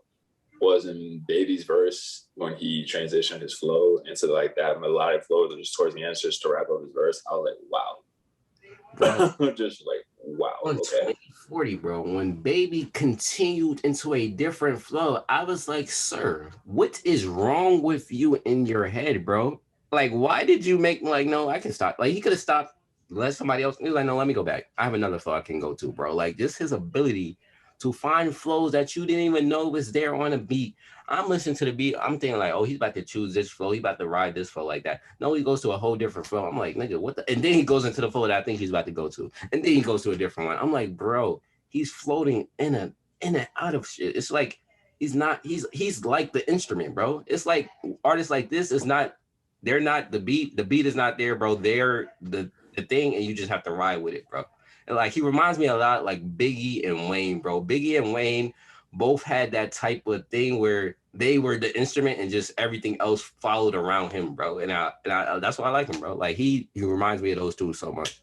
S1: was in Baby's verse when he transitioned his flow into like that melodic flow that just towards the end, just to wrap up his verse. I was like, wow. Just like, wow.
S2: On 2040, bro, when Baby continued into a different flow, I was like, sir, what is wrong with you in your head, bro? Like, why did you make like, no, I can stop. Like, he could have stopped, let somebody else. He was like, no, let me go back. I have another flow I can go to, bro. Like, just his ability to find flows that you didn't even know was there on a beat. I'm listening to the beat. I'm thinking like, oh, he's about to choose this flow. He's about to ride this flow like that. No, he goes to a whole different flow. I'm like, nigga, what the? And then he goes into the flow that I think he's about to go to. And then he goes to a different one. I'm like, bro, he's floating in and out of shit. It's like, he's like the instrument, bro. It's like artists like this is not, they're not the beat. The beat is not there, bro. They're the thing, and you just have to ride with it, bro. And like, he reminds me a lot like Biggie and Wayne, bro. Biggie and Wayne both had that type of thing where they were the instrument and just everything else followed around him, bro. And I that's why I like him, bro. Like, he reminds me of those two so much.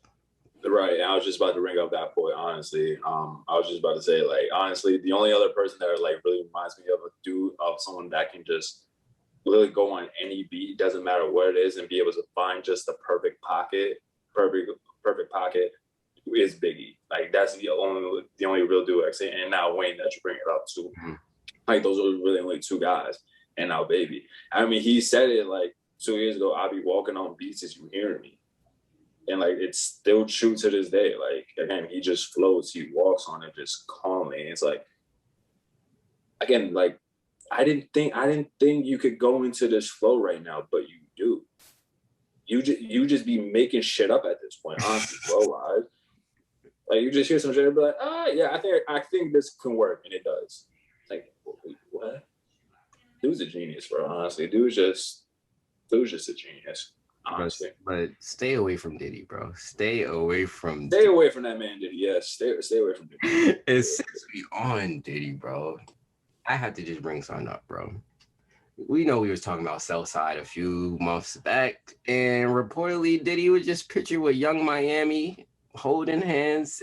S1: Right. And I was just about to bring up that point, honestly. I was just about to say, like, honestly, the only other person that like really reminds me of someone that can just literally go on any beat, doesn't matter what it is, and be able to find just the perfect pocket perfect pocket is Biggie. Like that's the only real dude I say. And now Wayne that you bring it up to. Like those are really only two guys. And now Baby. I mean, he said it like 2 years ago. I'll be walking on beats as you hearing me. And like it's still true to this day. Like again, he just floats. He walks on it just calmly. It's like again, like I didn't think you could go into this flow right now, but you do. You just be making shit up at this point, honestly, bro. Like you just hear some shit and be like, yeah, I think this can work, and it does. Like what? Dude's a genius, bro. Honestly, dude's just a genius. Honestly,
S2: but stay away from Diddy, bro. Stay away from
S1: that man, Diddy. Yes, stay away from Diddy.
S2: It's since we on Diddy, bro. I have to just bring something up, bro. We know we was talking about Southside a few months back, and reportedly Diddy was just pictured with Young Miami holding hands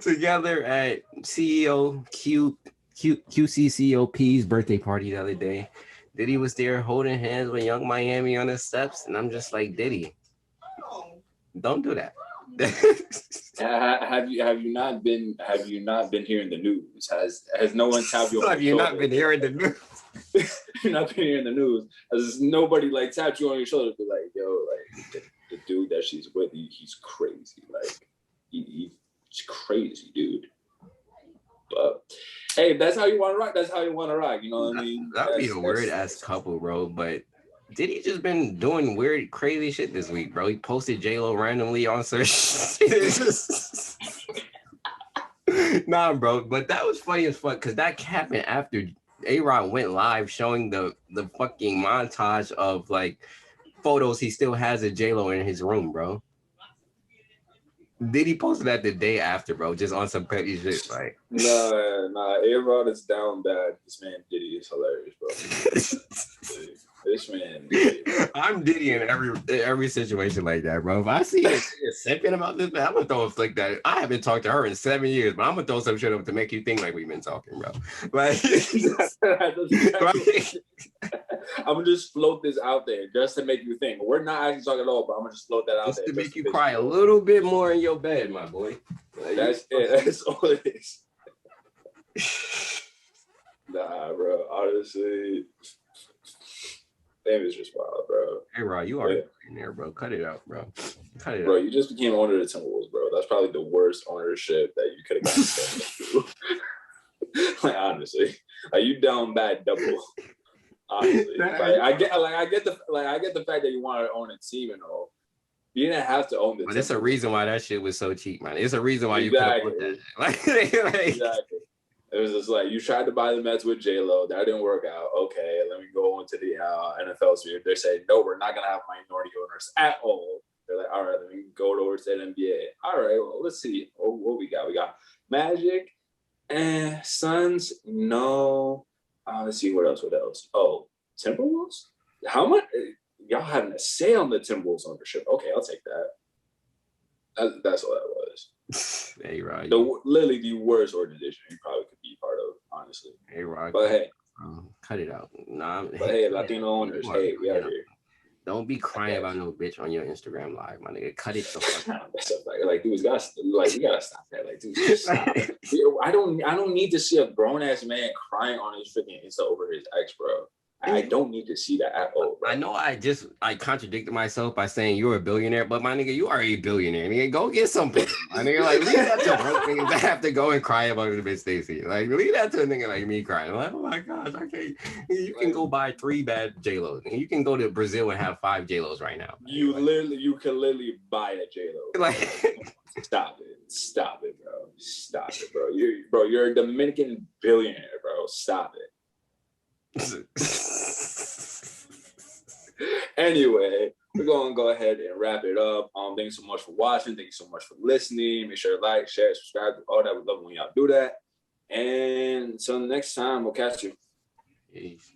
S2: together at QCCOP's birthday party the other day. Diddy was there holding hands with Young Miami on the steps, and I'm just like, Diddy, don't do that.
S1: Have you not been hearing the news? Has no one tapped you on
S2: have you not been hearing the news?
S1: You're not been hearing the news. Has nobody like tapped you on your shoulder to be like, yo, like the dude that she's with, he's crazy. Like he's crazy, dude. But hey, if that's how you want to rock, that's how you want to rock. You know what I mean?
S2: That'd be a weird ass couple, bro. But Diddy just been doing weird, crazy shit this week, bro. He posted J-Lo randomly on search. Nah, bro. But that was funny as fuck because that happened after A-Rod went live showing the fucking montage of like photos he still has of J-Lo in his room, bro. Diddy posted that the day after, bro, just on some petty shit. Like,
S1: nah, A-Rod is down bad. This man Diddy is hilarious, bro. This man Diddy.
S2: I'm Diddy in every situation like that, bro. If I see a sipping about this, man, I'm gonna throw a flick that I haven't talked to her in 7 years, but I'm gonna throw some shit up to make you think like we've been talking, bro. Like,
S1: I'm gonna just float this out there just to make you think. We're not actually talking at all, but I'm gonna just float that out there
S2: to make you cry a little bit more in your bed, my boy.
S1: Like, that's it. That's all it is. Nah, bro. Honestly, damn, it's just wild, bro.
S2: Hey, Rod, you are in there, bro. Cut it out, bro. Cut it
S1: bro,
S2: out.
S1: You just became owner of the Timberwolves, bro. That's probably the worst ownership that you could have gotten. Like, honestly, like you down bad double. Honestly, I get the fact that you want to own a team and all. You didn't have to own the team.
S2: But it's a reason why that shit was so cheap, man. It's a reason why you could have put that.
S1: Exactly. It was just like you tried to buy the Mets with J-Lo. That didn't work out. Okay, let me go into the NFL sphere. They're saying, no, we're not going to have minority owners at all. They're like, all right, let me go over to the NBA. All right, well, let's see what we got. We got Magic and Suns. No. Let's see, what else? Oh, Timberwolves? How much? Y'all having a say on the Timberwolves ownership. Okay, I'll take that. That's all that was.
S2: Hey, Rod.
S1: Literally the worst organization you probably could be part of, honestly.
S2: Hey, Rod.
S1: But hey.
S2: Cut it out. Nah,
S1: but hey, Latino owners, hey, we out here.
S2: Don't be crying about no bitch on your Instagram live, my nigga. Cut it the fuck out.
S1: Like, dude, we gotta stop that. Like, dude, just stop. I don't need to see a grown ass man crying on his freaking Insta over his ex, bro. I don't need to see that at all, bro.
S2: I know I contradicted myself by saying you're a billionaire, but my nigga, you are a billionaire. Nigga, go get something. My nigga, like, leave that to broke niggas that have to go and cry about the bitch Stacey. Like, leave that to a nigga like me crying. I'm like, oh my gosh, I can't. You can go buy 3 bad J-Los. You can go to Brazil and have 5 J-Los right now.
S1: You can literally buy a J-Lo.
S2: Like,
S1: stop it, bro. You're a Dominican billionaire, bro. Stop it. Anyway, we're going to go ahead and wrap it up. Thank you so much for watching. Thank you so much for listening. Make sure to like, share, subscribe, all that. We love when y'all do that. And until next time, we'll catch you.
S2: Peace.